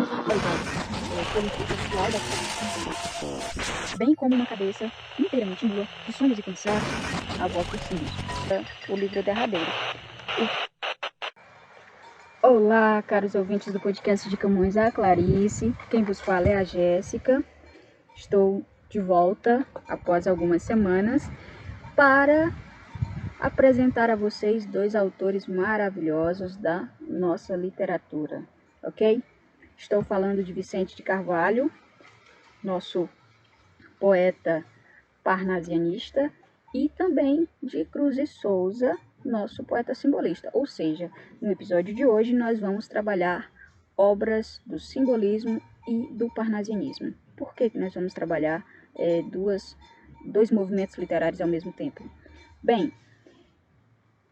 social da bem como uma cabeça inteiramente nua de sonhos e cansaços, a voz dos sinos. O livro derradeiro. Olá, caros ouvintes do podcast de Camões, a Clarice. Quem vos fala é a Jéssica. Estou de volta após algumas semanas para apresentar a vocês dois autores maravilhosos da nossa literatura, ok? Estou falando de Vicente de Carvalho, nosso poeta parnasianista, e também de Cruz e Souza, nosso poeta simbolista. Ou seja, no episódio de hoje nós vamos trabalhar obras do simbolismo e do parnasianismo. Por que nós vamos trabalhar dois movimentos literários ao mesmo tempo? Bem,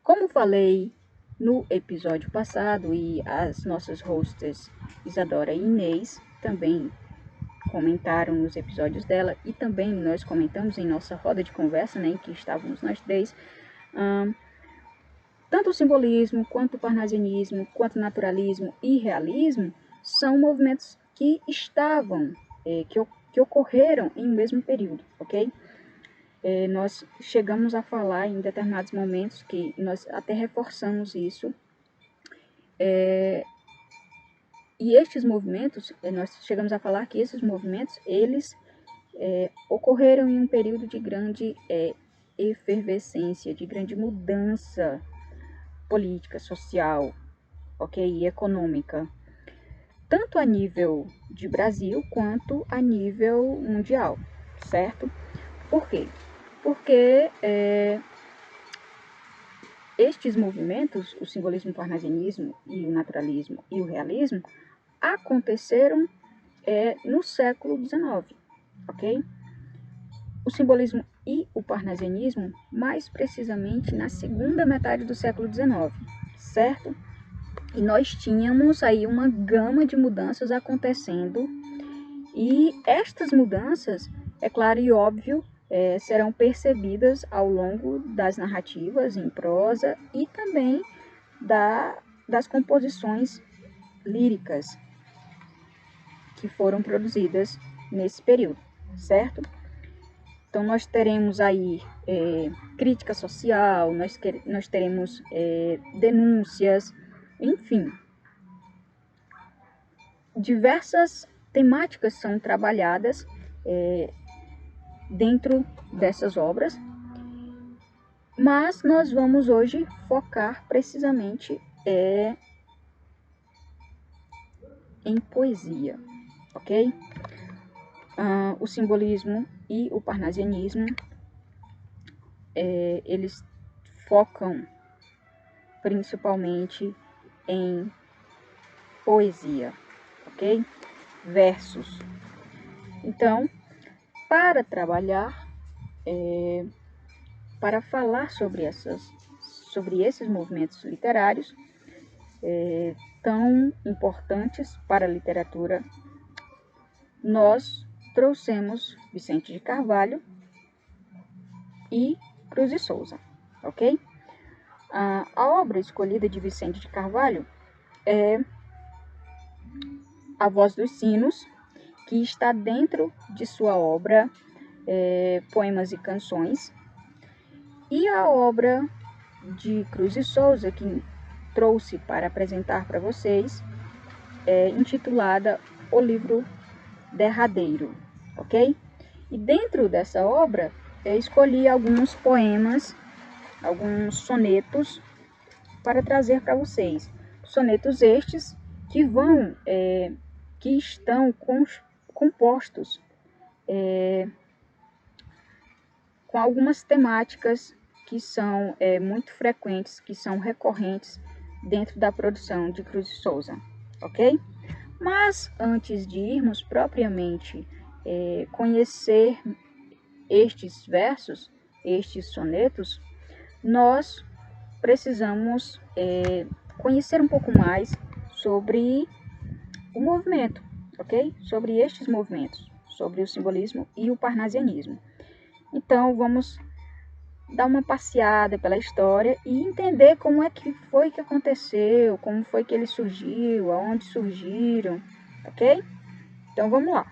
como falei no episódio passado, e as nossas hosts Isadora e Inês também comentaram nos episódios dela, e também nós comentamos em nossa roda de conversa, né, em que estávamos nós três, tanto o simbolismo, quanto o parnasianismo, quanto o naturalismo e realismo são movimentos que estavam, que ocorreram em um mesmo período, ok? Nós chegamos a falar em determinados momentos que nós até reforçamos isso, e estes movimentos, nós chegamos a falar que esses movimentos, eles ocorreram em um período de grande efervescência, de grande mudança política, social, ok, e econômica, tanto a nível de Brasil quanto a nível mundial, certo? Por quê? Porque estes movimentos, o simbolismo, o parnasianismo e o naturalismo e o realismo, aconteceram no século XIX, ok? O simbolismo e o parnasianismo, mais precisamente na segunda metade do século XIX, certo? E nós tínhamos aí uma gama de mudanças acontecendo, e estas mudanças, é claro e óbvio, serão percebidas ao longo das narrativas em prosa e também das composições líricas que foram produzidas nesse período, certo? Então, nós teremos aí crítica social, nós teremos denúncias, enfim. Diversas temáticas são trabalhadas dentro dessas obras, mas nós vamos hoje focar precisamente em poesia, ok? O simbolismo e o parnasianismo, eles focam principalmente em poesia, ok? Versos. Então, para trabalhar, para falar sobre esses movimentos literários tão importantes para a literatura, nós trouxemos Vicente de Carvalho e Cruz e Souza, ok? A obra escolhida de Vicente de Carvalho é A Voz dos Sinos, que está dentro de sua obra Poemas e Canções, e a obra de Cruz e Souza, que trouxe para apresentar para vocês, intitulada O Livro Derradeiro, ok? E dentro dessa obra, escolhi alguns poemas, alguns sonetos, para trazer para vocês. Sonetos estes que estão compostos com algumas temáticas que são muito frequentes, que são recorrentes dentro da produção de Cruz e Souza, ok? Mas antes de irmos propriamente conhecer estes versos, estes sonetos, nós precisamos conhecer um pouco mais sobre o movimento, ok? Sobre estes movimentos, sobre o simbolismo e o parnasianismo. Então, vamos dar uma passeada pela história e entender como é que foi que aconteceu, como foi que ele surgiu, aonde surgiram, ok? Então, vamos lá.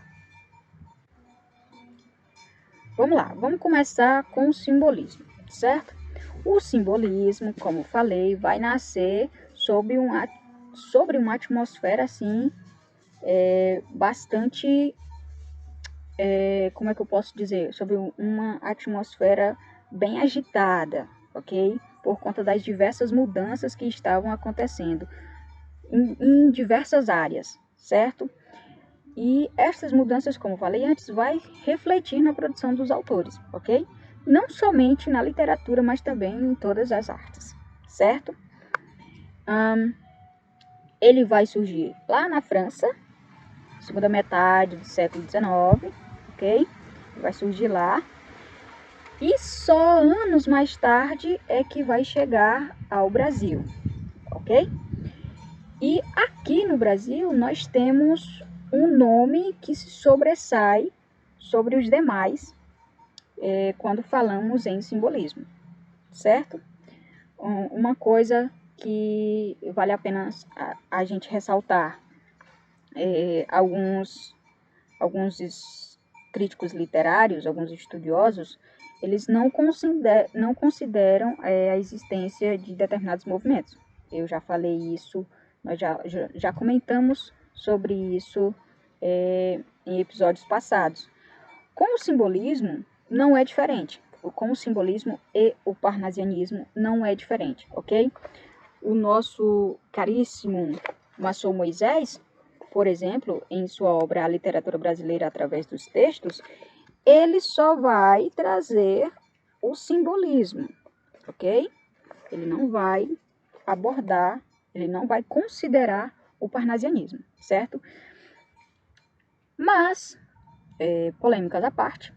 Vamos começar com o simbolismo, certo? O simbolismo, como falei, vai nascer sobre uma atmosfera, assim, bastante, como é que eu posso dizer? Sobre uma atmosfera bem agitada, ok? Por conta das diversas mudanças que estavam acontecendo em diversas áreas, certo? E essas mudanças, como falei antes, vai refletir na produção dos autores, ok? Não somente na literatura, mas também em todas as artes, certo? Ele vai surgir lá na França, segunda metade do século XIX, ok? Vai surgir lá. E só anos mais tarde é que vai chegar ao Brasil, ok? E aqui no Brasil nós temos um nome que se sobressai sobre os demais quando falamos em simbolismo, certo? Uma coisa que vale a pena a gente ressaltar, alguns críticos literários, alguns estudiosos, eles não consideram a existência de determinados movimentos. Eu já falei isso, nós já comentamos sobre isso em episódios passados. Com o simbolismo, não é diferente. Com o simbolismo e o parnasianismo, não é diferente, ok? O nosso caríssimo Maçom Moisés, por exemplo, em sua obra A Literatura Brasileira através dos Textos, ele só vai trazer o simbolismo, ok? Ele não vai abordar, ele não vai considerar o parnasianismo, certo? Mas, polêmicas à parte,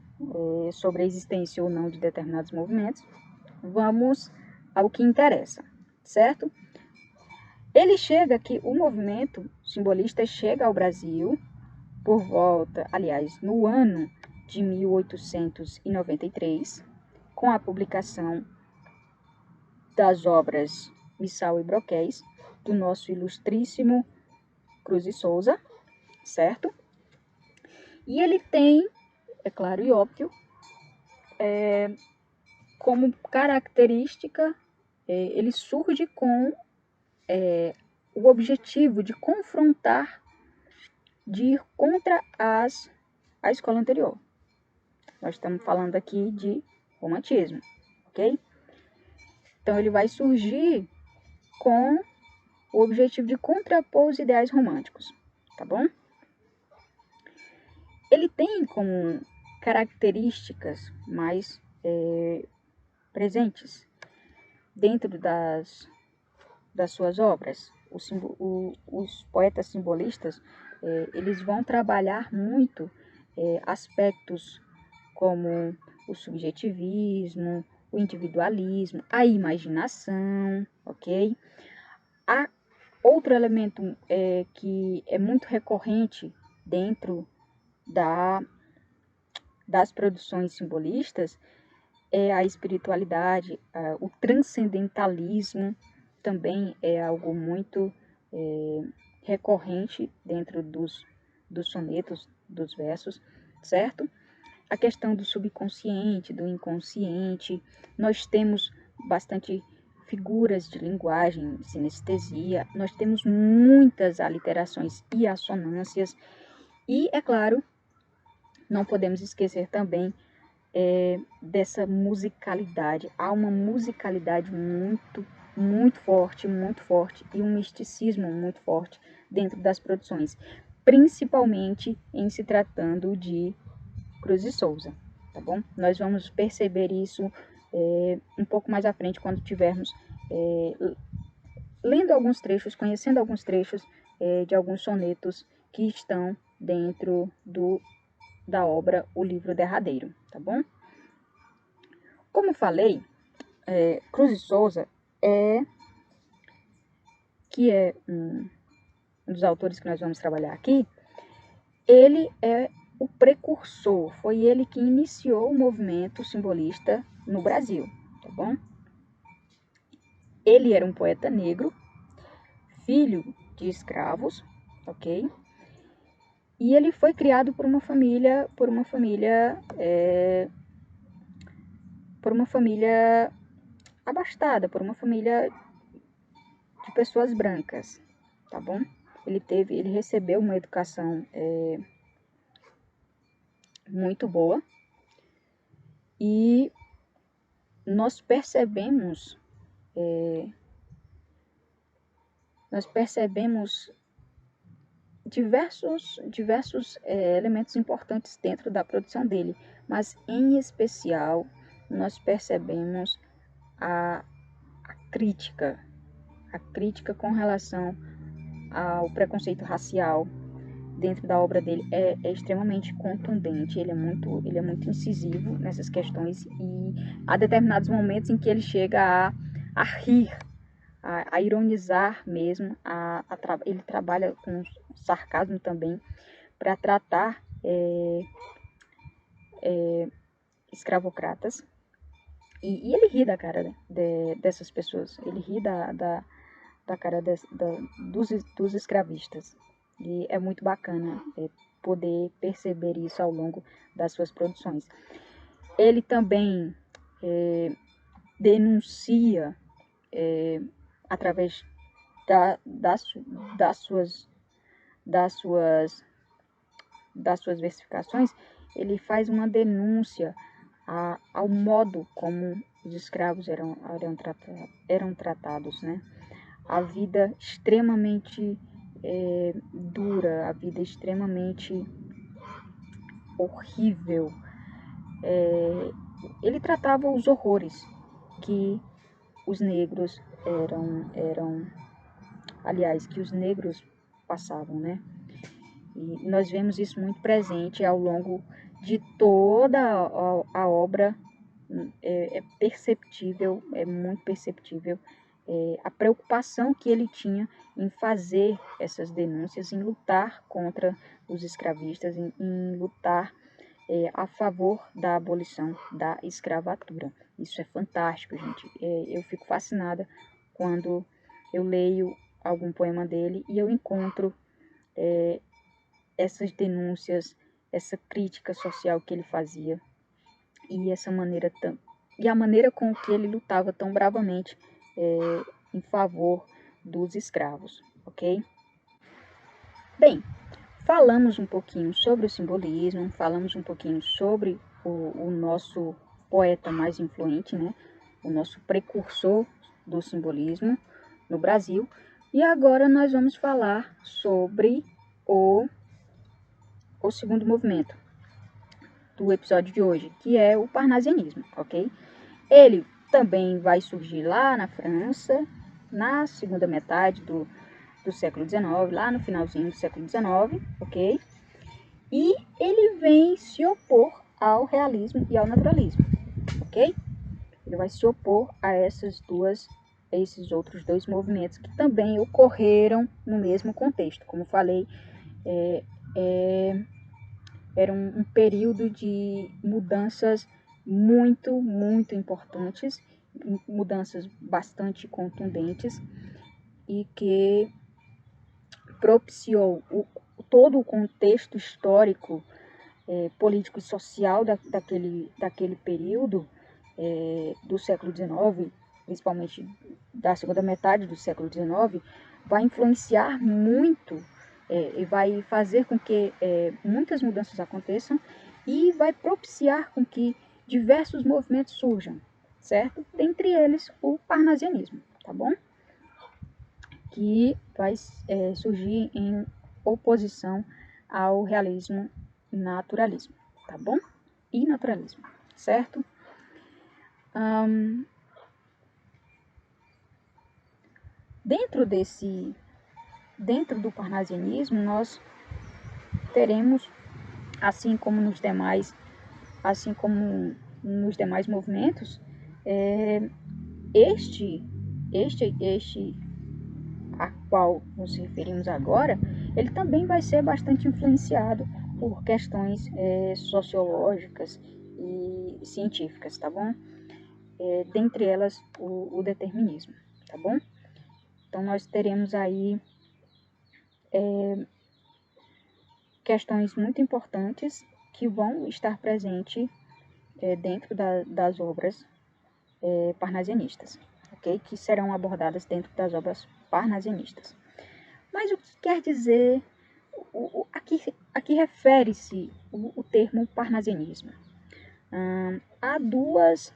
sobre a existência ou não de determinados movimentos, vamos ao que interessa, certo? Ele chega aqui, o movimento simbolista chega ao Brasil por volta, aliás, no ano de 1893, com a publicação das obras Missal e Broquéis, do nosso ilustríssimo Cruz e Souza, certo? E ele tem, é claro e óbvio, como característica, ele surge com o objetivo de confrontar, de ir contra a escola anterior. Nós estamos falando aqui de romantismo, ok? Então, ele vai surgir com o objetivo de contrapor os ideais românticos, tá bom? Ele tem como características mais presentes dentro das suas obras. Os poetas simbolistas, eles vão trabalhar muito aspectos como o subjetivismo, o individualismo, a imaginação, ok? Outro elemento que é muito recorrente dentro das produções simbolistas é a espiritualidade, o transcendentalismo também é algo muito recorrente dentro dos sonetos, dos versos, certo? A questão do subconsciente, do inconsciente, nós temos bastante figuras de linguagem, sinestesia, nós temos muitas aliterações e assonâncias, e, é claro, não podemos esquecer também dessa musicalidade. Há uma musicalidade muito forte, e um misticismo muito forte dentro das produções, principalmente em se tratando de Cruz e Souza, tá bom? Nós vamos perceber isso um pouco mais à frente, quando tivermos lendo alguns trechos, conhecendo alguns trechos de alguns sonetos que estão dentro da obra O Livro Derradeiro, tá bom? Como falei, Cruz e Souza que é um dos autores que nós vamos trabalhar aqui, ele é o precursor, foi ele que iniciou o movimento simbolista no Brasil, tá bom? Ele era um poeta negro, filho de escravos, ok? E ele foi criado por uma família abastada, por uma família de pessoas brancas, tá bom? Ele recebeu uma educação muito boa, e nós percebemos diversos elementos importantes dentro da produção dele, mas em especial nós percebemos a crítica com relação ao preconceito racial dentro da obra dele é extremamente contundente, ele é muito incisivo nessas questões, e há determinados momentos em que ele chega a rir, a ironizar mesmo, ele trabalha com sarcasmo também para tratar escravocratas, e ele ri da cara dessas pessoas, ele ri da cara dos escravistas, e é muito bacana poder perceber isso ao longo das suas produções. Ele também denuncia através das suas versificações, ele faz uma denúncia ao modo como os escravos eram tratados, né? A vida extremamente dura, a vida extremamente horrível. Ele tratava os horrores que os negros que os negros passavam, né? E nós vemos isso muito presente ao longo de toda a obra. É perceptível, é muito perceptível a preocupação que ele tinha em fazer essas denúncias, em lutar contra os escravistas, em lutar a favor da abolição da escravatura. Isso é fantástico, gente. Eu fico fascinada quando eu leio algum poema dele e eu encontro essas denúncias, essa crítica social que ele fazia, e a maneira com que ele lutava tão bravamente em favor dos escravos, ok? Bem, falamos um pouquinho sobre o simbolismo, falamos um pouquinho sobre o nosso poeta mais influente, né? O nosso precursor do simbolismo no Brasil, e agora nós vamos falar sobre o segundo movimento do episódio de hoje, que é o parnasianismo, ok? Ele também vai surgir lá na França, na segunda metade do século XIX, lá no finalzinho do século XIX, ok? E ele vem se opor ao realismo e ao naturalismo, ok? Ele vai se opor a esses outros dois movimentos que também ocorreram no mesmo contexto. Como falei, era um período de mudanças muito, muito importantes, mudanças bastante contundentes, e que propiciou todo o contexto histórico, político e social daquele período do século XIX, principalmente da segunda metade do século XIX, vai influenciar muito e vai fazer com que muitas mudanças aconteçam, e vai propiciar com que diversos movimentos surjam, certo? Dentre eles o parnasianismo, tá bom? Que vai surgir em oposição ao realismo naturalismo, tá bom? E naturalismo, certo? Dentro do parnasianismo, nós teremos, assim como nos demais movimentos, este a qual nos referimos agora, ele também vai ser bastante influenciado por questões sociológicas e científicas, tá bom? Dentre elas o determinismo, tá bom? Então nós teremos aí questões muito importantes que vão estar presentes dentro das obras parnasianistas, ok? Que serão abordadas dentro das obras parnasianistas. Mas o que quer dizer, aqui refere-se o termo parnasianismo? Há duas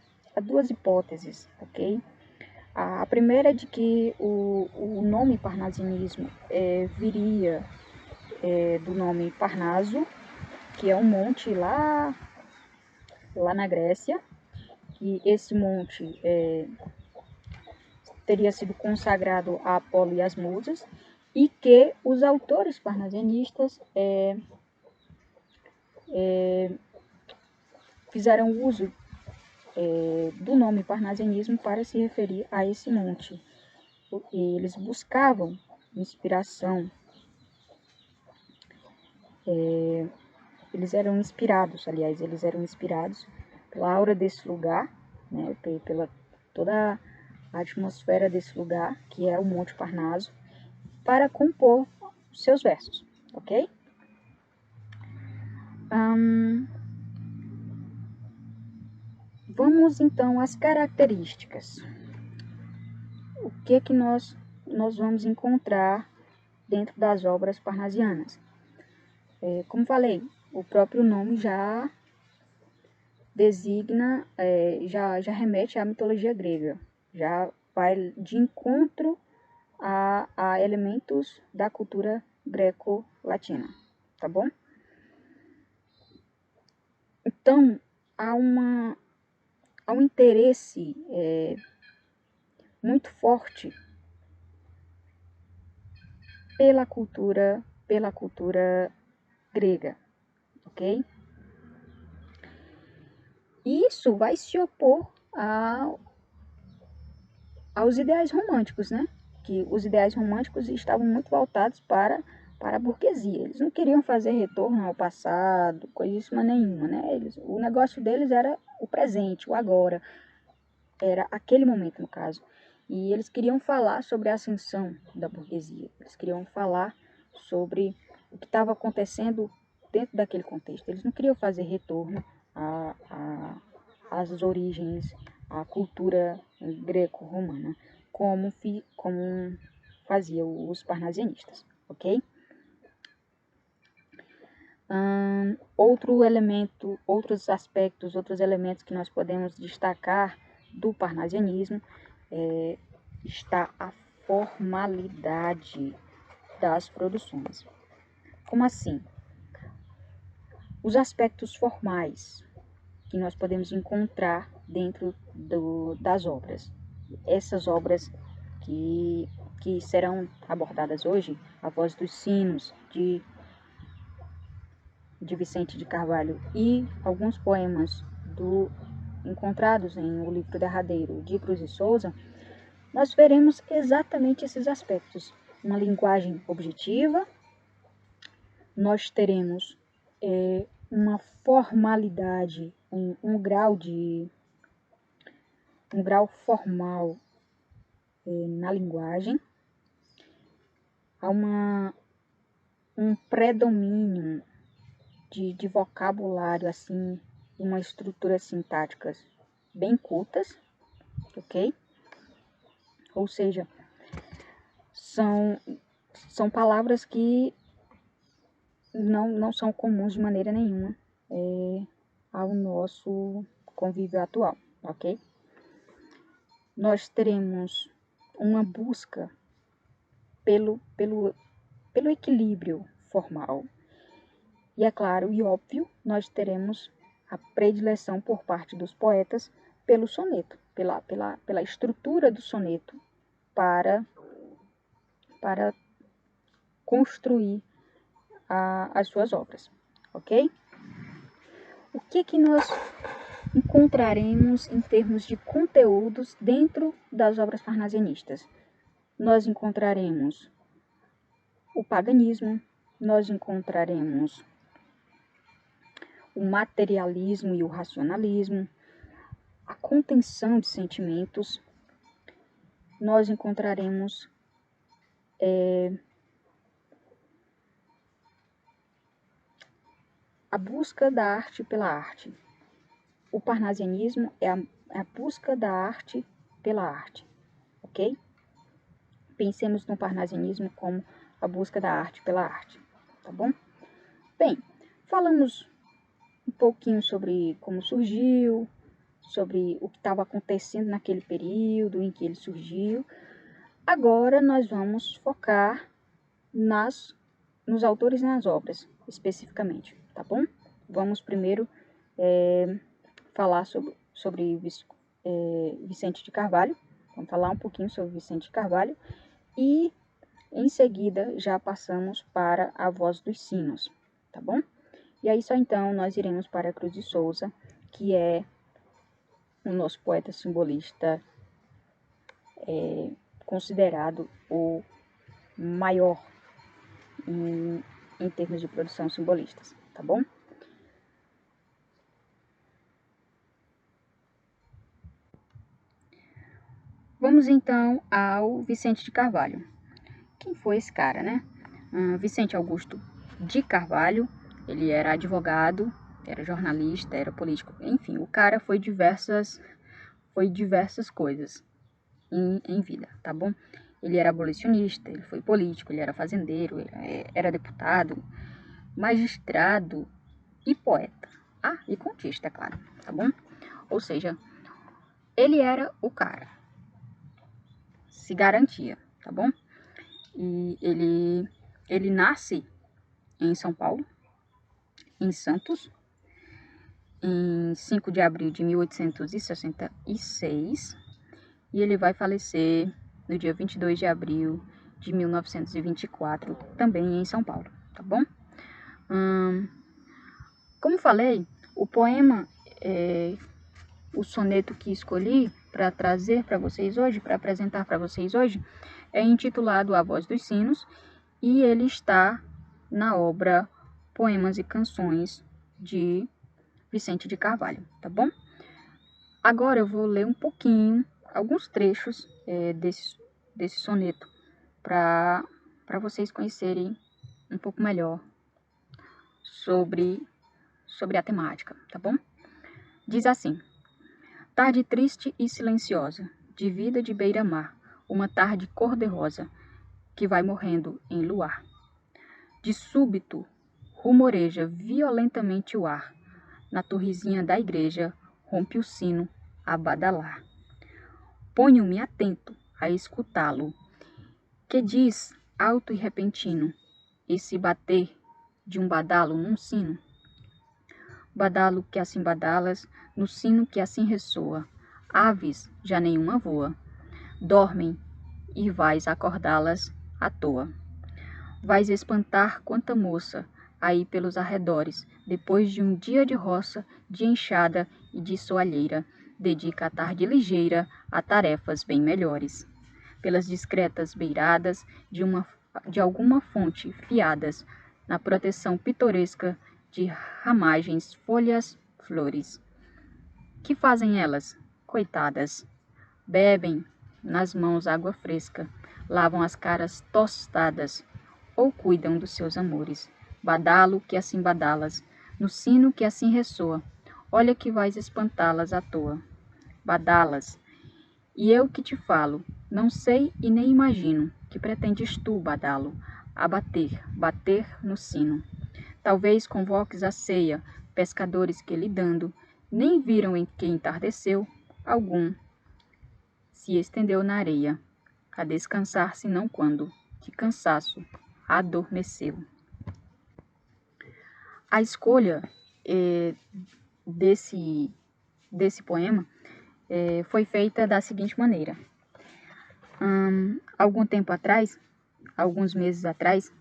hipóteses, ok? A primeira é de que o nome parnasianismo viria do nome Parnaso, que é um monte lá na Grécia, que esse monte teria sido consagrado a Apolo e as musas, e que os autores parnasianistas fizeram uso do nome parnasianismo para se referir a esse monte. E eles buscavam inspiração, eles eram inspirados pela aura desse lugar, né, pela toda a atmosfera desse lugar, que é o Monte Parnaso, para compor seus versos, ok? Vamos então às características. O que que nós vamos encontrar dentro das obras parnasianas? Como falei, o próprio nome já designa, já remete à mitologia grega, já vai de encontro a elementos da cultura greco-latina, tá bom? Então, há um interesse muito forte pela cultura grega, ok? E isso vai se opor aos ideais românticos, né? Que os ideais românticos estavam muito voltados para a burguesia. Eles não queriam fazer retorno ao passado, coisíssima nenhuma, né? O negócio deles era o presente, o agora. Era aquele momento, no caso. E eles queriam falar sobre a ascensão da burguesia. Eles queriam falar sobre o que estava acontecendo dentro daquele contexto. Eles não queriam fazer retorno às origens, à cultura greco-romana, como faziam os parnasianistas, ok? Outros aspectos, outros elementos que nós podemos destacar do parnasianismo está a formalidade das produções. Como assim? Os aspectos formais que nós podemos encontrar dentro das obras. Essas obras que serão abordadas hoje, A Voz dos Sinos, de Vicente de Carvalho, e alguns poemas encontrados em O Livro Derradeiro, de Cruz e Souza, nós veremos exatamente esses aspectos. Uma linguagem objetiva, nós teremos uma formalidade, um grau formal na linguagem, há um predomínio de vocabulário, assim, uma estrutura sintáticas bem cultas, ok? Ou seja, são palavras que não são comuns de maneira nenhuma ao nosso convívio atual, ok? Nós teremos uma busca pelo equilíbrio formal. E é claro e óbvio, nós teremos a predileção por parte dos poetas pelo soneto, pela estrutura do soneto para construir as suas obras, ok? O que nós encontraremos em termos de conteúdos dentro das obras parnasianistas? Nós encontraremos o paganismo, nós encontraremos o materialismo e o racionalismo, a contenção de sentimentos, nós encontraremos a busca da arte pela arte. O parnasianismo é a busca da arte pela arte, ok? Pensemos no parnasianismo como a busca da arte pela arte, tá bom? Bem, falamos um pouquinho sobre como surgiu, sobre o que estava acontecendo naquele período em que ele surgiu. Agora nós vamos focar nos autores e nas obras, especificamente, tá bom? Vamos primeiro falar sobre Vicente de Carvalho. Vamos falar um pouquinho sobre Vicente de Carvalho e, em seguida, já passamos para A Voz dos Sinos, tá bom? E aí só então nós iremos para Cruz de Souza, que é o nosso poeta simbolista, considerado o maior em termos de produção simbolistas, tá bom? Vamos então ao Vicente de Carvalho. Quem foi esse cara, né? Vicente Augusto de Carvalho, ele era advogado, era jornalista, era político, enfim, o cara foi diversas coisas em vida, tá bom? Ele era abolicionista, ele foi político, ele era fazendeiro, ele era deputado, magistrado e poeta. Ah, e contista, é claro, tá bom? Ou seja, ele era o cara. Se garantia, tá bom? E ele nasce em São Paulo, em Santos, em 5 de abril de 1866, e ele vai falecer no dia 22 de abril de 1924, também em São Paulo, tá bom? Como falei, o poema, o soneto que escolhi para trazer para vocês hoje, para apresentar para vocês hoje, é intitulado A Voz dos Sinos, e ele está na obra Poemas e Canções de Vicente de Carvalho, tá bom? Agora eu vou ler um pouquinho, alguns trechos desse soneto, para vocês conhecerem um pouco melhor sobre a temática, tá bom? Diz assim: tarde triste e silenciosa, de vida de beira-mar, uma tarde cor-de-rosa, que vai morrendo em luar. De súbito, rumoreja violentamente o ar, na torrezinha da igreja, rompe o sino a badalar. Ponho-me atento a escutá-lo, que diz, alto e repentino, esse bater de um badalo num sino. Badalo que assim badalas, no sino que assim ressoa, aves já nenhuma voa, dormem e vais acordá-las à toa. Vais espantar quanta moça, aí pelos arredores, depois de um dia de roça, de enxada e de soalheira, dedica a tarde ligeira a tarefas bem melhores. Pelas discretas beiradas de alguma fonte fiadas, na proteção pitoresca de ramagens, folhas, flores. Que fazem elas, coitadas? Bebem nas mãos água fresca, lavam as caras tostadas, ou cuidam dos seus amores. Badalo que assim badalas, no sino que assim ressoa, olha que vais espantá-las à toa. Badalas, e eu que te falo, não sei e nem imagino, que pretendes tu, badalo, a bater no sino. Talvez convoques a ceia, pescadores que lhe dando, nem viram em que entardeceu, algum se estendeu na areia, a descansar senão quando, de cansaço, adormeceu. A escolha desse poema foi feita da seguinte maneira. Algum tempo atrás, alguns meses atrás,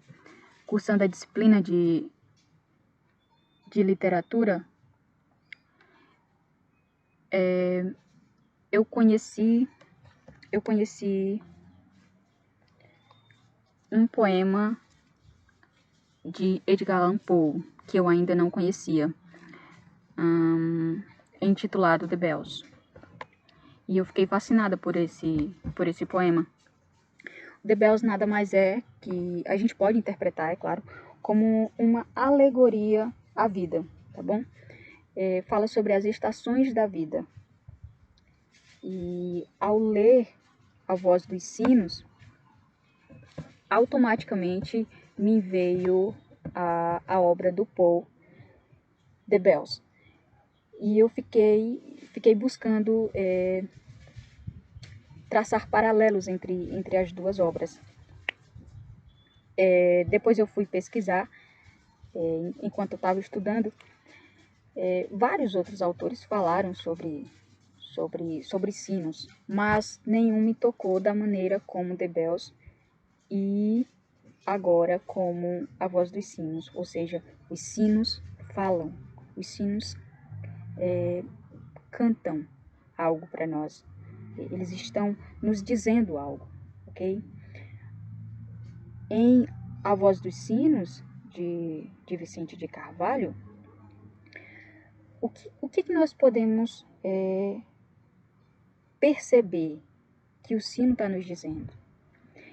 cursando a disciplina de literatura, eu conheci um poema de Edgar Allan Poe, que eu ainda não conhecia, intitulado The Bells. E eu fiquei fascinada por esse poema. The Bells nada mais é que a gente pode interpretar, é claro, como uma alegoria a vida, tá bom? Fala sobre as estações da vida. E ao ler A Voz dos Sinos, automaticamente me veio a obra do Paul de Bels. E eu fiquei buscando traçar paralelos entre as duas obras. Depois eu fui pesquisar, enquanto eu estava estudando, vários outros autores falaram sobre sinos, mas nenhum me tocou da maneira como de Bels e agora como A Voz dos Sinos, ou seja, os sinos falam, os sinos cantam algo para nós, eles estão nos dizendo algo, ok? Em A Voz dos Sinos, de Vicente de Carvalho, o que nós podemos perceber que o sino está nos dizendo?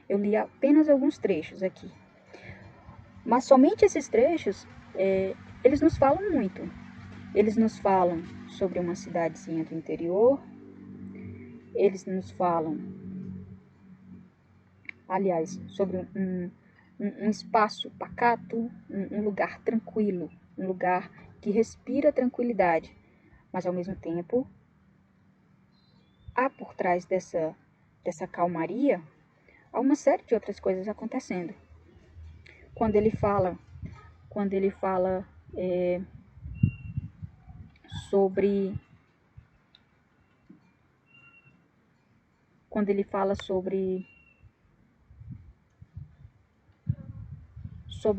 Eu li apenas alguns trechos aqui, mas somente esses trechos, eles nos falam muito. Eles nos falam sobre uma cidadezinha do interior, eles nos falam, aliás, sobre um espaço pacato, um lugar tranquilo, um lugar que respira tranquilidade, mas ao mesmo tempo há por trás dessa calmaria, há uma série de outras coisas acontecendo. Quando ele fala sobre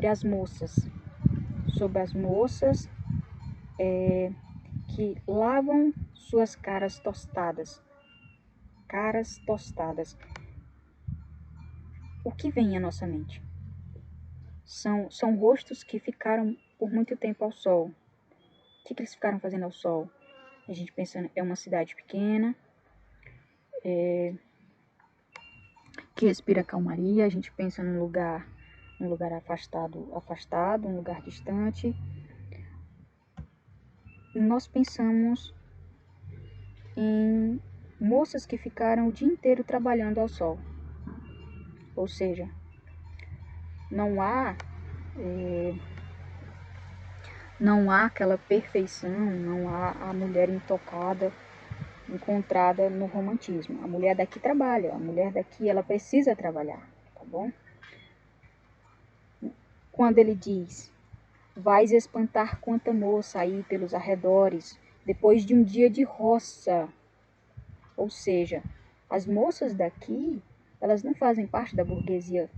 as moças, que lavam suas caras tostadas. O que vem à nossa mente? São rostos que ficaram por muito tempo ao sol. O que eles ficaram fazendo ao sol? A gente pensa, é uma cidade pequena, que respira calmaria, a gente pensa num lugar afastado, um lugar distante. Nós pensamos em moças que ficaram o dia inteiro trabalhando ao sol. Ou seja, não há aquela perfeição, não há a mulher intocada, encontrada no romantismo. A mulher daqui trabalha, a mulher daqui ela precisa trabalhar, tá bom? Quando ele diz: vais espantar quanta moça aí pelos arredores, depois de um dia de roça. Ou seja, as moças daqui, elas não fazem parte da burguesia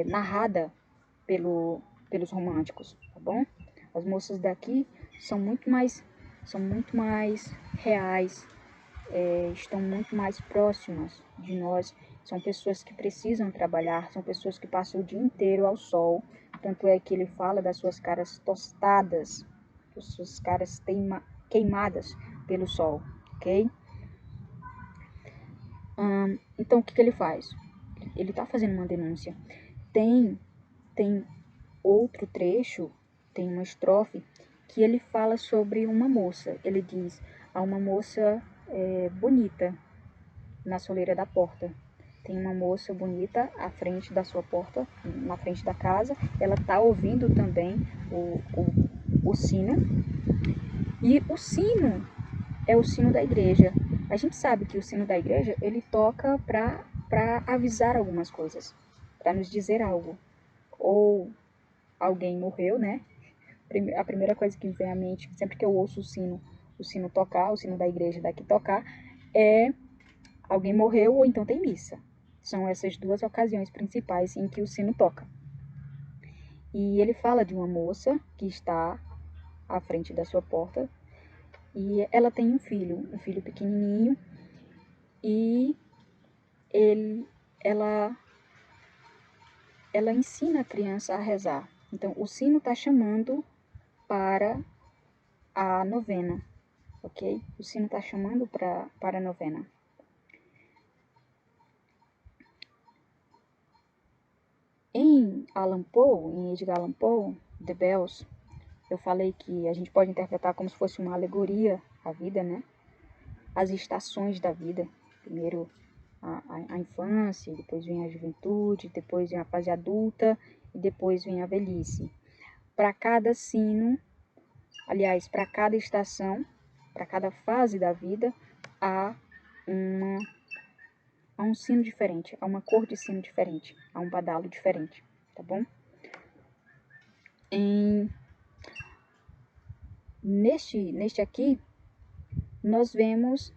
narrada pelos românticos, tá bom? As moças daqui são muito mais reais, estão muito mais próximas de nós. São pessoas que precisam trabalhar, são pessoas que passam o dia inteiro ao sol. Tanto é que ele fala das suas caras tostadas, das suas caras queimadas pelo sol, ok? Então, o que ele faz? Ele está fazendo uma denúncia. Tem outro trecho, tem uma estrofe, que ele fala sobre uma moça. Ele diz: há uma moça bonita na soleira da porta. Tem uma moça bonita à frente da sua porta, na frente da casa. Ela está ouvindo também o sino. E o sino é o sino da igreja. A gente sabe que o sino da igreja, ele toca para avisar algumas coisas, para nos dizer algo. Ou alguém morreu, né? A primeira coisa que me vem à mente, sempre que eu ouço o sino tocar, o sino da igreja daqui tocar, é alguém morreu ou então tem missa. São essas duas ocasiões principais em que o sino toca. E ele fala de uma moça que está à frente da sua porta e ela tem um filho pequenininho, e ela ensina a criança a rezar. Então, o sino está chamando para a novena, ok? O sino está chamando para a novena. Em Allan Poe, em Edgar Allan Poe, The Bells, eu falei que a gente pode interpretar como se fosse uma alegoria à vida, né? As estações da vida. Primeiro a infância, depois vem a juventude, depois vem a fase adulta e depois vem a velhice. Para cada sino, aliás, para cada estação, para cada fase da vida, há um sino diferente, há uma cor de sino diferente, há um badalo diferente, tá bom? Neste aqui, nós vemos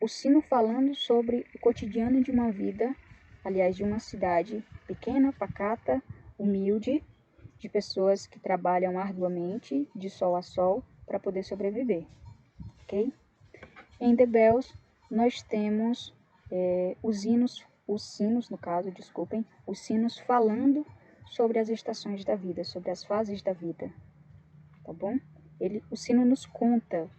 o sino falando sobre o cotidiano de uma vida, aliás, de uma cidade pequena, pacata, humilde, de pessoas que trabalham arduamente, de sol a sol, para poder sobreviver, ok? Em The Bells, nós temos os sinos, no caso, desculpem, os sinos falando sobre as estações da vida, sobre as fases da vida, tá bom? O sino nos conta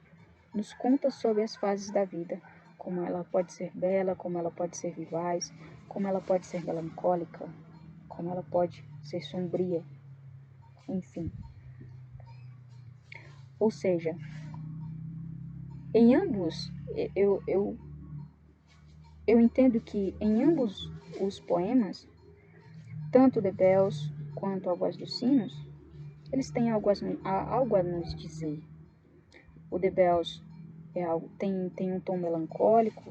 sobre as fases da vida, como ela pode ser bela, como ela pode ser vivaz, como ela pode ser melancólica, como ela pode ser sombria, enfim. Ou seja, em ambos, eu entendo que em ambos os poemas, tanto The Bells quanto A Voz dos Sinos, eles têm algo a nos dizer. O The Bells tem um tom melancólico,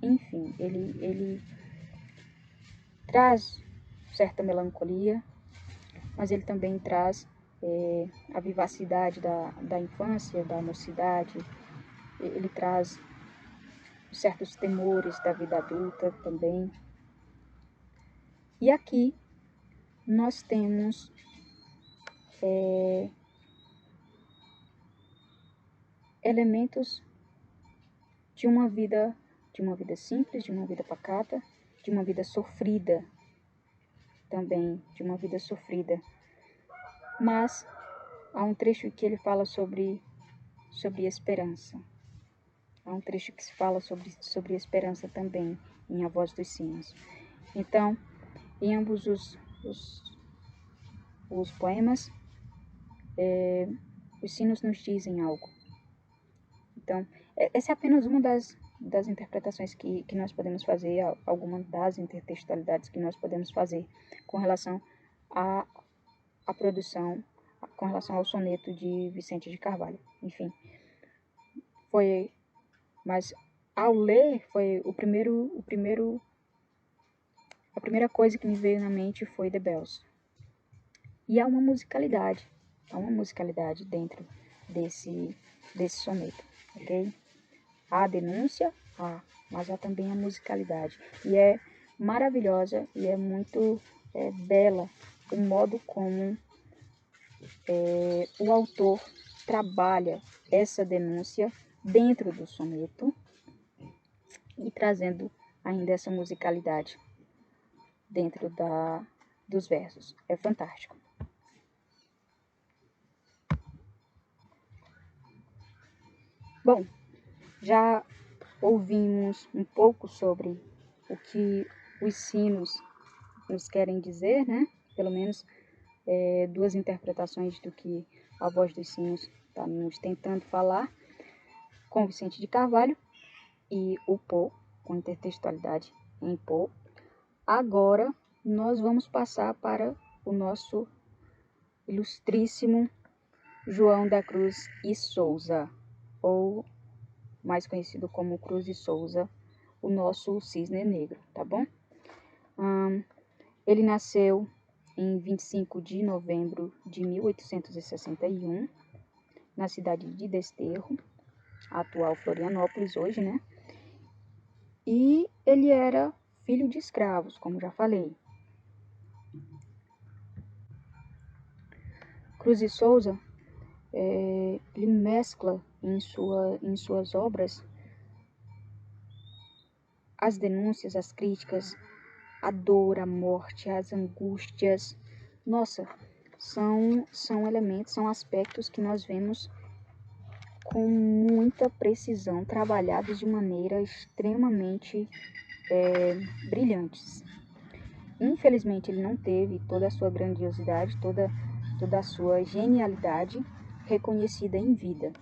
enfim, ele traz certa melancolia, mas ele também traz a vivacidade da infância, da mocidade, ele traz certos temores da vida adulta também. E aqui nós temos elementos de uma vida simples, de uma vida pacata, de uma vida sofrida também, de uma vida sofrida. Mas há um trecho que ele fala sobre esperança. Há um trecho que se fala sobre esperança também, em A Voz dos Sinos. Então, em ambos os poemas, os sinos nos dizem algo. Então, essa é apenas uma das interpretações que nós podemos fazer, alguma das intertextualidades que nós podemos fazer com relação à produção, com relação ao soneto de Vicente de Carvalho. Enfim, mas ao ler, a primeira coisa que me veio na mente foi The Bells. E há uma musicalidade dentro desse soneto, ok? Há a denúncia, mas há também a musicalidade. E é maravilhosa e é muito bela o modo como o autor trabalha essa denúncia dentro do soneto e trazendo ainda essa musicalidade dentro dos versos. É fantástico. Bom, já ouvimos um pouco sobre o que os sinos nos querem dizer, né? Pelo menos duas interpretações do que A Voz dos Sinos está nos tentando falar, com Vicente de Carvalho e o Poe, com intertextualidade em Poe. Agora nós vamos passar para o nosso ilustríssimo João da Cruz e Souza, ou mais conhecido como Cruz e Souza, o nosso cisne negro, tá bom? Ele nasceu em 25 de novembro de 1861, na cidade de Desterro, a atual Florianópolis hoje, né? E ele era filho de escravos, como já falei. Cruz e Souza, ele mescla em suas obras as denúncias, as críticas, a dor, a morte, as angústias. Nossa, são elementos, são aspectos que nós vemos com muita precisão, trabalhados de maneira extremamente brilhantes. infelizmente ele não teve toda a sua grandiosidade, toda a sua genialidade reconhecida em vida.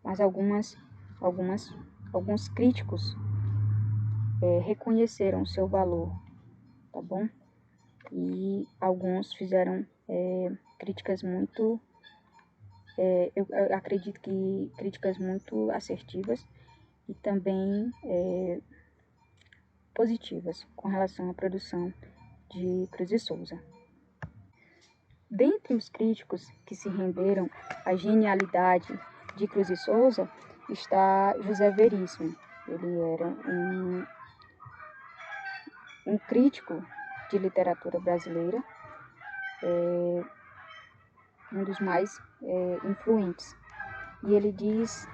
Mas alguns críticos reconheceram o seu valor, tá bom? E alguns fizeram críticas muito, eu acredito que críticas muito assertivas e também positivas com relação à produção de Cruz e Souza. Dentre os críticos que se renderam à genialidade de Cruz e Souza está José Veríssimo. Ele era um crítico de literatura brasileira, um dos mais influentes. E ele diz,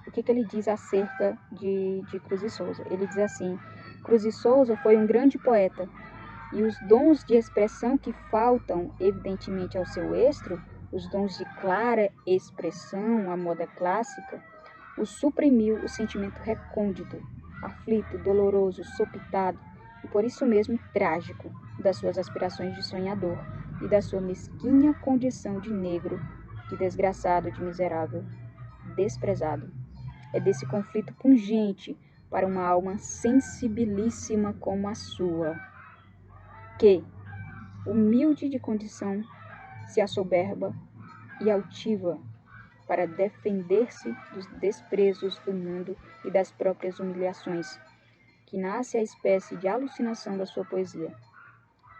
o que ele diz acerca de Cruz e Souza? Ele diz assim: Cruz e Souza foi um grande poeta, e os dons de expressão que faltam, evidentemente, ao seu estro, os dons de clara expressão, a moda clássica, o suprimiu o sentimento recôndito, aflito, doloroso, sopitado, e por isso mesmo trágico, das suas aspirações de sonhador e da sua mesquinha condição de negro, de desgraçado, de miserável, desprezado. É desse conflito pungente para uma alma sensibilíssima como a sua, que, humilde de condição, se assoberba e altiva para defender-se dos desprezos do mundo e das próprias humilhações, que nasce a espécie de alucinação da sua poesia,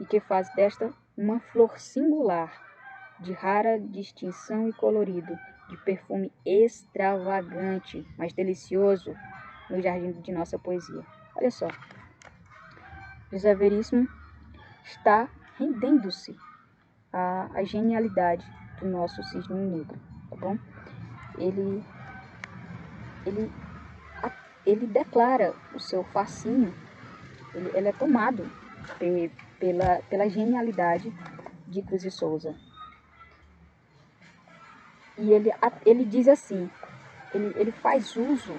e que faz desta uma flor singular, de rara distinção e colorido, de perfume extravagante, mas delicioso, no jardim de nossa poesia. Olha só, José Veríssimo está rendendo-se à genialidade do nosso cisne negro, tá bom? Ele declara o seu fascínio, ele é tomado pela genialidade de Cruz e Souza. E ele diz assim, ele faz uso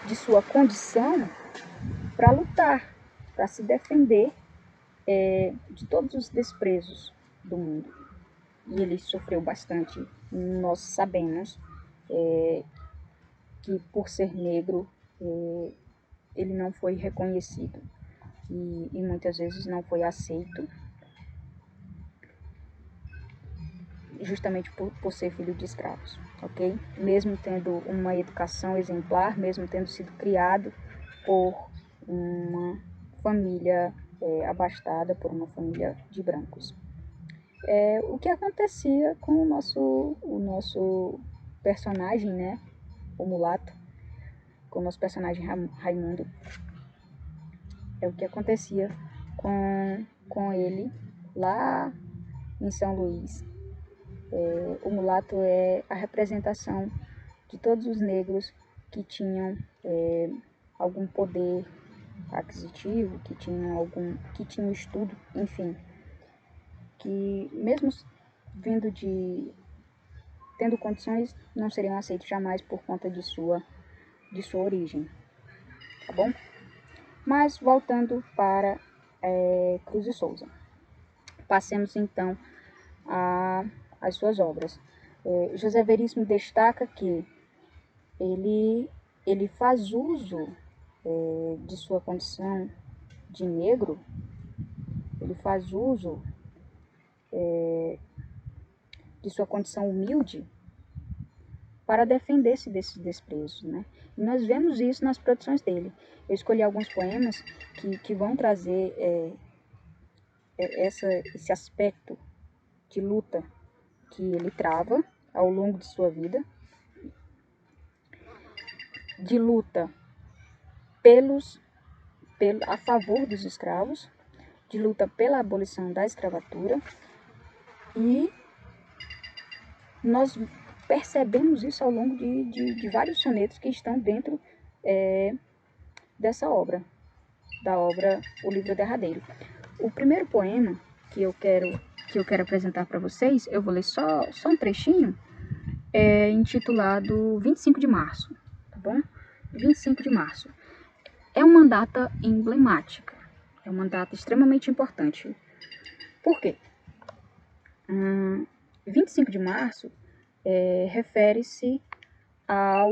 de sua condição para lutar, para se defender de todos os desprezos do mundo. E ele sofreu bastante. Nós sabemos que por ser negro ele não foi reconhecido e muitas vezes não foi aceito, justamente por ser filho de escravos, ok? Mesmo tendo uma educação exemplar, mesmo tendo sido criado por uma família abastada, por uma família de brancos. O que acontecia com o nosso personagem, né? O mulato, com o nosso personagem Raimundo. É o que acontecia com ele lá em São Luís. O mulato é a representação de todos os negros que tinham algum poder aquisitivo, que tinham estudo, enfim, que mesmo tendo condições, não seriam aceitos jamais por conta de sua origem, tá bom? Mas voltando para Cruz e Souza, passemos então às suas obras. José Veríssimo destaca que ele faz uso de sua condição de negro, ele faz uso de sua condição humilde para defender-se desses desprezos, né? E nós vemos isso nas produções dele. Eu escolhi alguns poemas que vão trazer esse aspecto de luta que ele trava ao longo de sua vida, de luta a favor dos escravos, de luta pela abolição da escravatura, e nós percebemos isso ao longo de vários sonetos que estão dentro dessa obra, da obra O Livro Derradeiro. O primeiro poema que eu quero apresentar para vocês, eu vou ler só um trechinho, intitulado 25 de Março, tá bom? 25 de março. É uma data emblemática, é uma data extremamente importante. Por quê? 25 de março refere-se ao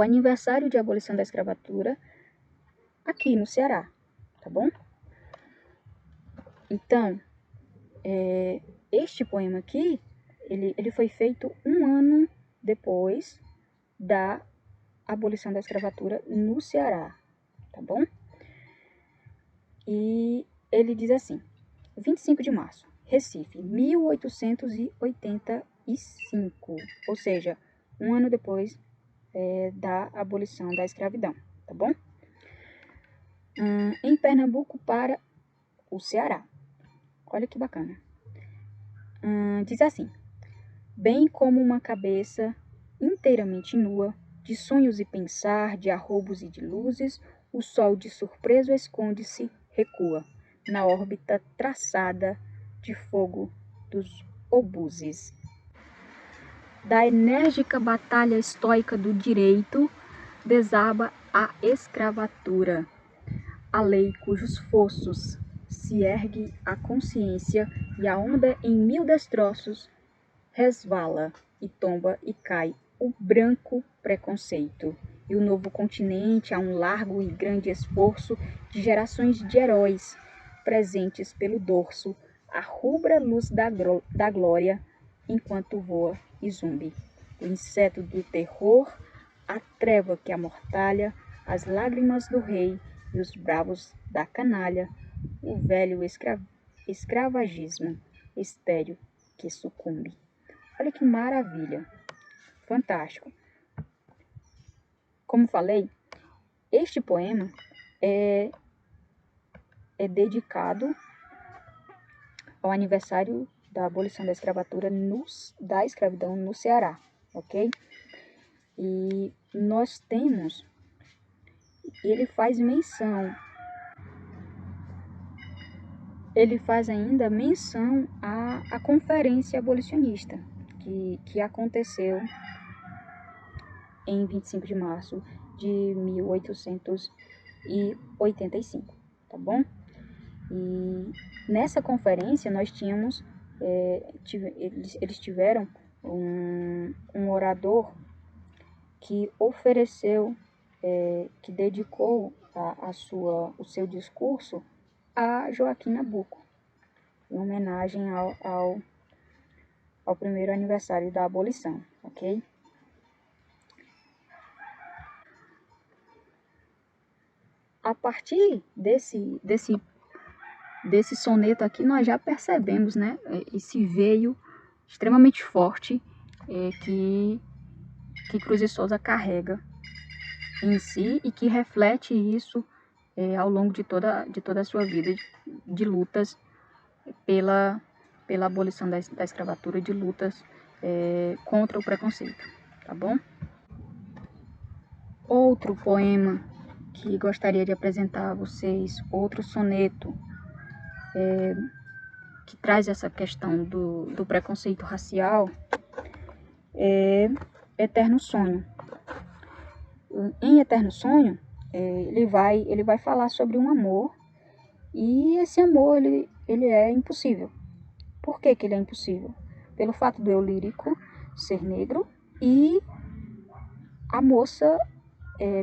aniversário de abolição da escravatura aqui no Ceará, tá bom? Então, este poema aqui, ele foi feito um ano depois da abolição da escravatura no Ceará, tá bom? E ele diz assim: 25 de março, Recife, 1885, ou seja, um ano depois da abolição da escravidão, tá bom? Em Pernambuco para o Ceará. Olha que bacana. Diz assim: bem como uma cabeça inteiramente nua, de sonhos e pensar, de arroubos e de luzes, o sol de surpreso esconde-se, recua, na órbita traçada de fogo dos obuses. Da enérgica batalha estoica do direito, desaba a escravatura, a lei cujos fossos se ergue a consciência e a onda em mil destroços resvala e tomba e cai o branco preconceito. E o novo continente, a um largo e grande esforço de gerações de heróis presentes pelo dorso, a rubra luz da glória, enquanto voa e zumbi. O inseto do terror, a treva que amortalha, as lágrimas do rei e os bravos da canalha, o velho escravagismo estéril que sucumbe. Olha que maravilha, fantástico. Como falei, este poema é dedicado ao aniversário da abolição da escravatura da escravidão no Ceará, ok? E nós temos, ele faz ainda menção à conferência abolicionista que aconteceu em 25 de março de 1885, tá bom? E nessa conferência nós tínhamos, eles tiveram um orador que ofereceu, que dedicou o seu discurso a Joaquim Nabuco, em homenagem ao primeiro aniversário da abolição, ok? A partir desse soneto aqui, nós já percebemos, né, esse veio extremamente forte que Cruz de Souza carrega em si e que reflete isso ao longo de toda a sua vida de lutas pela abolição da escravatura, de lutas contra o preconceito, tá bom? Outro poema que gostaria de apresentar a vocês, outro soneto que traz essa questão do preconceito racial, é Eterno Sonho. Em Eterno Sonho, ele vai falar sobre um amor, e esse amor ele é impossível. Por que ele é impossível? Pelo fato do eu lírico ser negro e a moça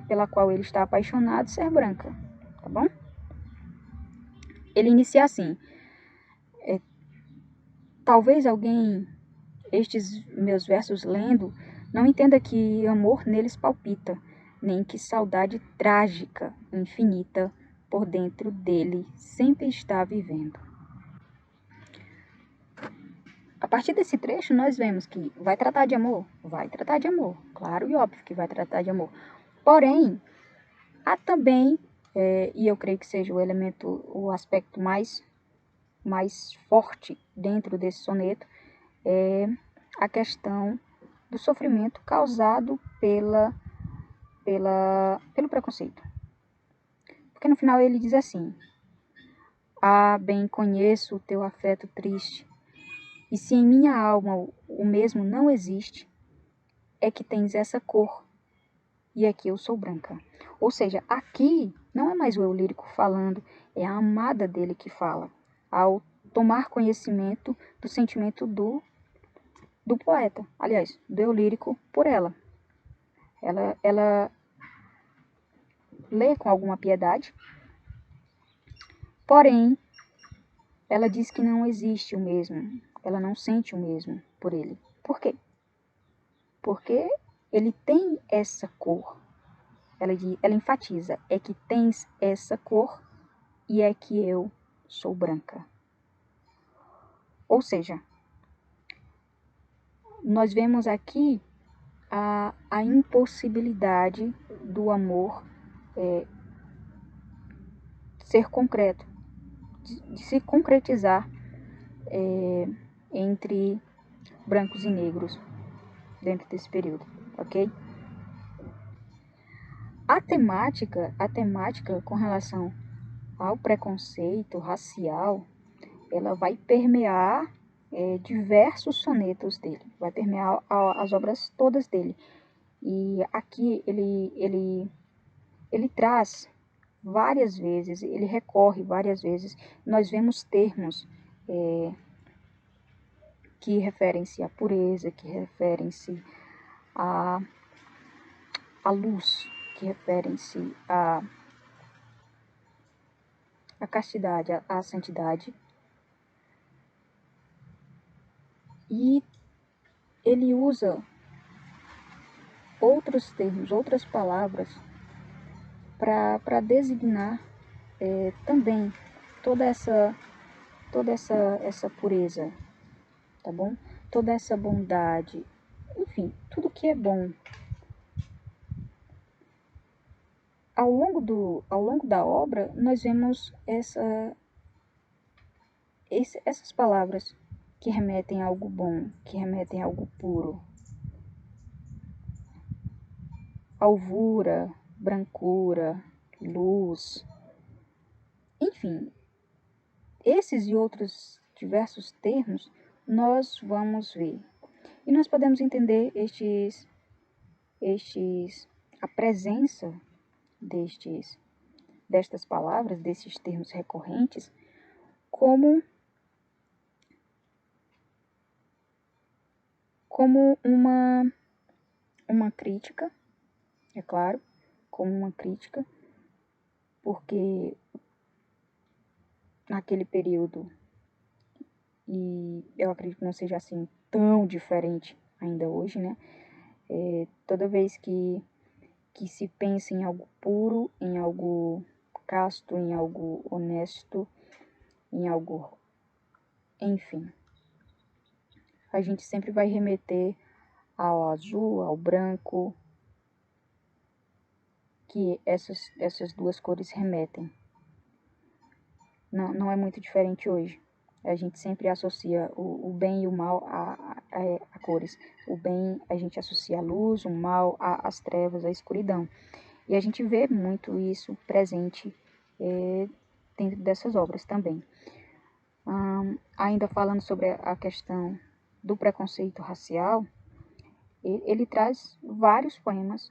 pela qual ele está apaixonado ser branca, tá bom? Ele inicia assim: talvez alguém, estes meus versos lendo, não entenda que amor neles palpita, nem que saudade trágica, infinita, por dentro dele sempre está vivendo. A partir desse trecho, nós vemos que vai tratar de amor? Vai tratar de amor, claro e óbvio que vai tratar de amor. Porém, há também, e eu creio que seja o aspecto mais forte dentro desse soneto, é a questão do sofrimento causado pelo preconceito. Porque no final ele diz assim: ah, bem conheço o teu afeto triste, e se em minha alma o mesmo não existe, é que tens essa cor, e aqui eu sou branca. Ou seja, aqui não é mais o eu lírico falando, é a amada dele que fala, ao tomar conhecimento do sentimento do poeta, aliás, do eu lírico por ela. Ela lê com alguma piedade, porém, ela diz que não existe o mesmo, ela não sente o mesmo por ele. Por quê? Porque ele tem essa cor. Ela enfatiza, é que tens essa cor e é que eu sou branca. Ou seja, nós vemos aqui a impossibilidade do amor ser concreto, de se concretizar entre brancos e negros dentro desse período, ok? A temática com relação ao preconceito racial, ela vai permear diversos sonetos dele, vai permear as obras todas dele. E aqui ele traz várias vezes, ele recorre várias vezes, nós vemos termos que referem-se à pureza, que referem-se à luz, que referem-se à castidade, à santidade. E ele usa outros termos, outras palavras para designar também toda essa pureza, tá bom? Toda essa bondade, enfim, tudo que é bom. Ao longo da obra, nós vemos essas palavras que remetem a algo bom, que remetem a algo puro. Alvura, brancura, luz, enfim, esses e outros diversos termos nós vamos ver. E nós podemos entender a presença destas palavras, desses termos recorrentes, como uma crítica, é claro, como uma crítica, porque naquele período, e eu acredito que não seja assim tão diferente ainda hoje, né? Toda vez que se pensa em algo puro, em algo casto, em algo honesto, em algo, enfim, a gente sempre vai remeter ao azul, ao branco, que essas duas cores remetem. Não é muito diferente hoje. A gente sempre associa o bem e o mal a cores. O bem a gente associa a luz, o mal às trevas, à escuridão. E a gente vê muito isso presente dentro dessas obras também. Ainda falando sobre a questão do preconceito racial, ele traz vários poemas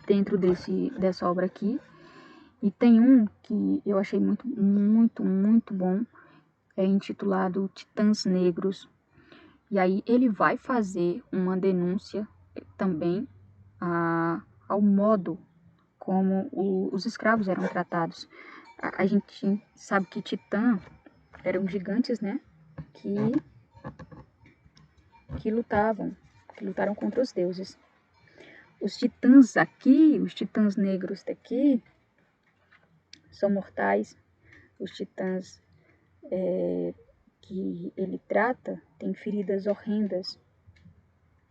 dentro dessa obra aqui. E tem um que eu achei muito, muito, muito bom, intitulado Titãs Negros. E aí ele vai fazer uma denúncia também ao modo como os escravos eram tratados. A gente sabe que Titã eram gigantes, né? Que lutaram contra os deuses. Os titãs aqui, os titãs negros daqui, são mortais. Os titãs que ele trata têm feridas horrendas,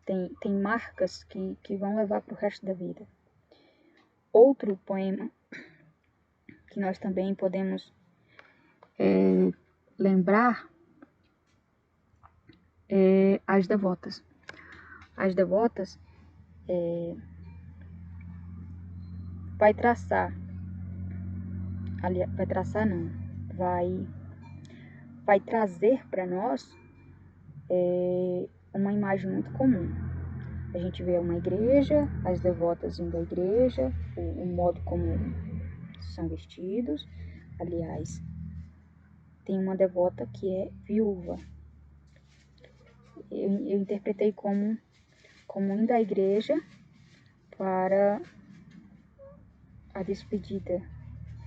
tem marcas que vão levar para o resto da vida. Outro poema que nós também podemos lembrar é As Devotas. As Devotas vai traçar não, vai trazer para nós uma imagem muito comum. A gente vê uma igreja, as devotas indo à igreja, o modo como são vestidos. Aliás, tem uma devota que é viúva. Eu interpretei como indo à igreja para a despedida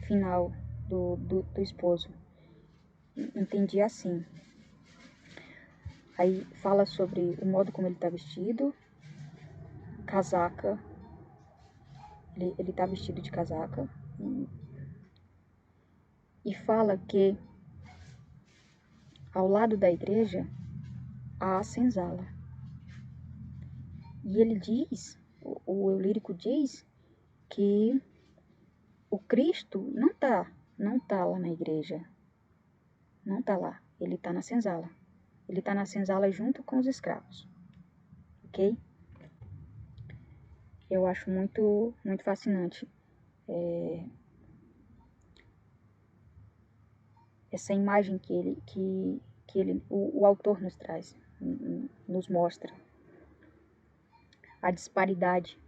final do esposo. Entendi assim. Aí fala sobre o modo como ele está vestido, casaca, ele está vestido de casaca, e fala que ao lado da igreja há a senzala. E ele diz, o eu lírico diz, que o Cristo não tá lá na igreja, não tá lá, ele tá na senzala. Ele tá na senzala junto com os escravos, ok? Eu acho muito fascinante essa imagem que o autor nos traz, nos mostra a disparidade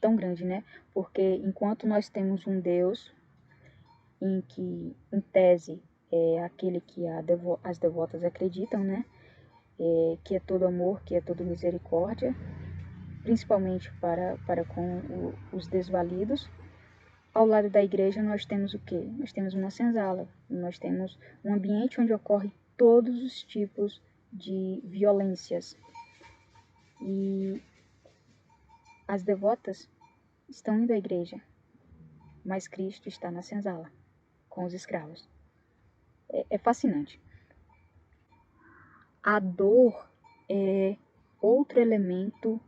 tão grande, né? Porque enquanto nós temos um Deus em que, em tese, é aquele que as devotas acreditam, né? Que é todo amor, que é todo misericórdia, principalmente para com os desvalidos. Ao lado da igreja nós temos o quê? Nós temos uma senzala, nós temos um ambiente onde ocorrem todos os tipos de violências. E as devotas estão indo à igreja, mas Cristo está na senzala, com os escravos. É fascinante. A dor é outro elemento,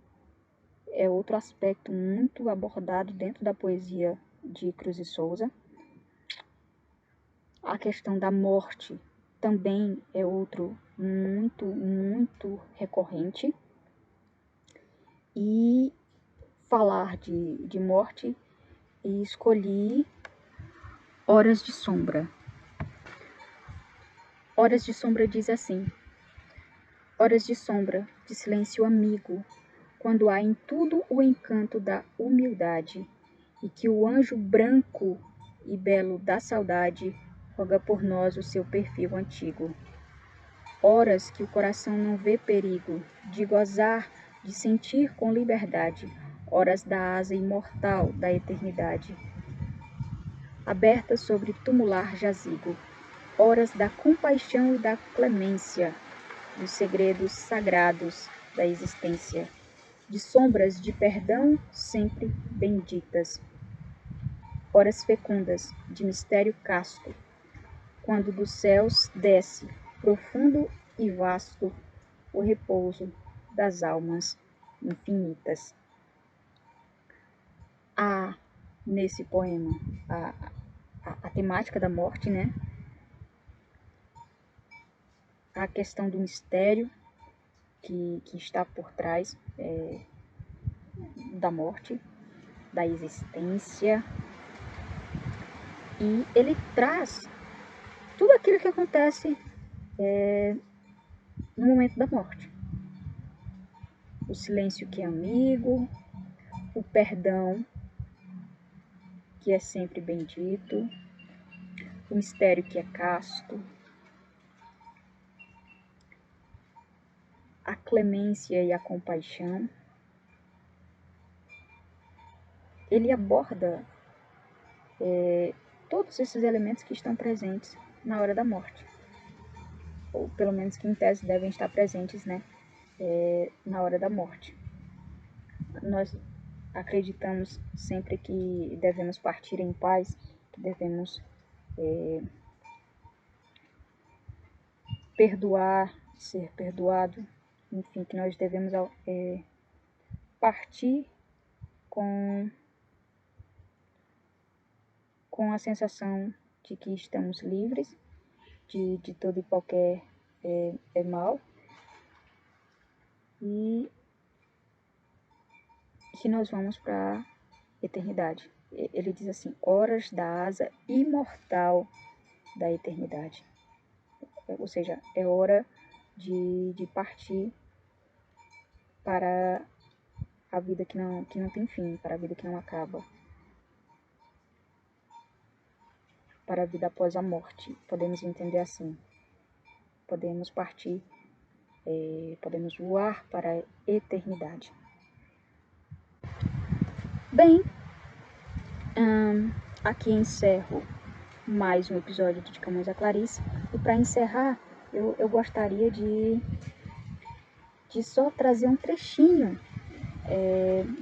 é outro aspecto muito abordado dentro da poesia de Cruz e Souza. A questão da morte também é outro muito recorrente. E falar de morte, e escolhi Horas de Sombra. Horas de Sombra diz assim: horas de sombra, de silêncio amigo, quando há em tudo o encanto da humildade, e que o anjo branco e belo da saudade roga por nós o seu perfil antigo. Horas que o coração não vê perigo de gozar, de sentir com liberdade, horas da asa imortal da eternidade, abertas sobre tumular jazigo, horas da compaixão e da clemência, dos segredos sagrados da existência, de sombras de perdão sempre benditas, horas fecundas de mistério casto, quando dos céus desce, profundo e vasto, o repouso das almas infinitas. Há nesse poema a temática da morte, né? A questão do mistério que está por trás da morte, da existência. E ele traz tudo aquilo que acontece no momento da morte. O silêncio que é amigo, o perdão que é sempre bendito, o mistério que é casto, a clemência e a compaixão. Ele aborda todos esses elementos que estão presentes na hora da morte, ou pelo menos que em tese devem estar presentes, né, na hora da morte. Nós acreditamos sempre que devemos partir em paz, que devemos perdoar, ser perdoado, enfim, que nós devemos partir com a sensação de que estamos livres de todo e qualquer mal, e que nós vamos para a eternidade. Ele diz assim: horas da asa imortal da eternidade. Ou seja, é hora de partir para a vida que não tem fim, para a vida que não acaba, para a vida após a morte. Podemos entender assim. Podemos partir, podemos voar para a eternidade. Bem, aqui encerro mais um episódio de Camões a Clarice. E para encerrar, eu gostaria de só trazer um trechinho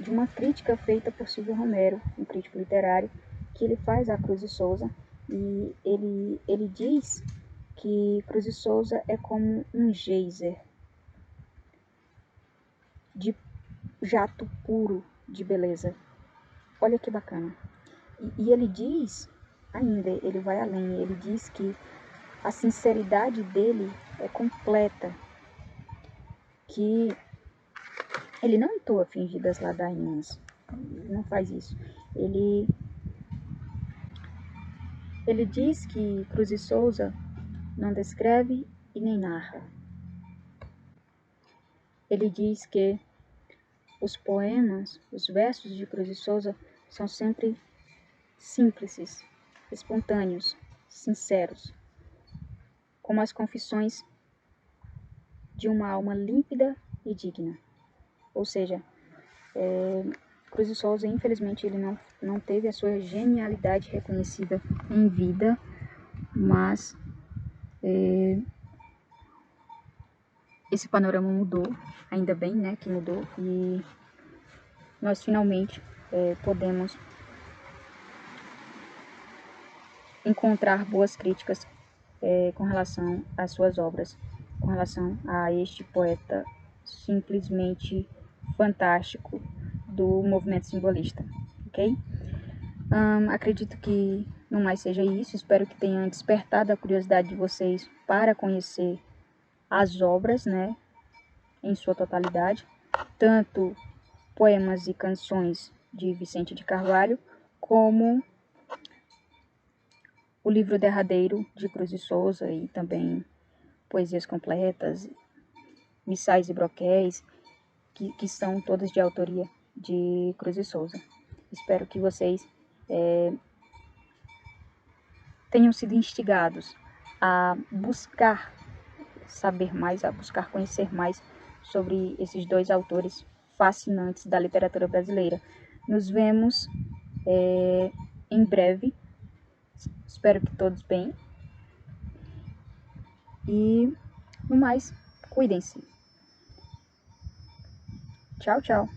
de uma crítica feita por Silvio Romero, um crítico literário, que ele faz a Cruz de Souza, e ele diz que Cruz de Souza é como um geyser de jato puro de beleza. Olha que bacana. E ele diz, ainda, ele vai além, ele diz que a sinceridade dele é completa, que ele não entoa fingidas ladainhas, ele não faz isso. Ele diz que Cruz de Souza não descreve e nem narra. Ele diz que os poemas, os versos de Cruz de Souza são sempre simples, espontâneos, sinceros, como as confissões de uma alma límpida e digna. Ou seja, Cruz de Souza, infelizmente, ele não teve a sua genialidade reconhecida em vida, mas esse panorama mudou, ainda bem, né, que mudou, e nós finalmente podemos encontrar boas críticas com relação às suas obras, com relação a este poeta simplesmente fantástico do movimento simbolista, ok? Acredito que não mais seja isso, espero que tenha despertado a curiosidade de vocês para conhecer as obras, né, em sua totalidade, tanto poemas e canções de Vicente de Carvalho, como o livro derradeiro de Cruz de Souza, e também poesias completas, missais e broquéis, que são todas de autoria de Cruz de Souza. Espero que vocês tenham sido instigados a buscar saber mais, a buscar conhecer mais sobre esses dois autores fascinantes da literatura brasileira. Nos vemos em breve. Espero que todos bem. E, no mais, cuidem-se. Tchau, tchau.